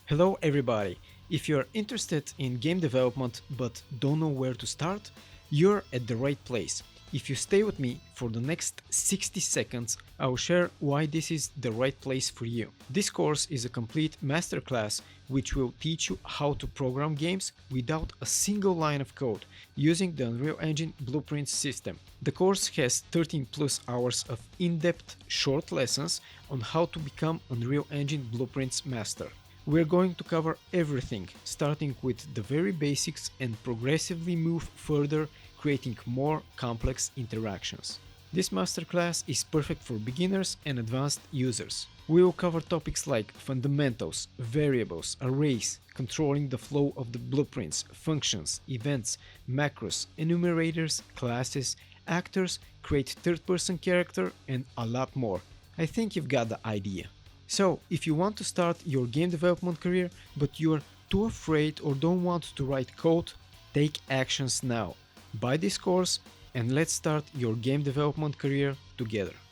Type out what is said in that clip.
Hello everybody! If you're interested in game development but don't know where to start, you're at the right place. If you stay with me for the next 60 seconds, I'll share why this is the right place for you. This course is a complete masterclass which will teach you how to program games without a single line of code using the Unreal Engine Blueprints system. The course has 13 plus hours of in-depth short lessons on how to become Unreal Engine Blueprints master. We're going to cover everything, starting with the very basics and progressively move further, creating more complex interactions. This masterclass is perfect for beginners and advanced users. We will cover topics like fundamentals, variables, arrays, controlling the flow of the blueprints, functions, events, macros, enumerators, classes, actors, create third-person character, and a lot more. I think you've got the idea. So, if you want to start your game development career but you're too afraid or don't want to write code, take actions now. Buy this course and let's start your game development career together.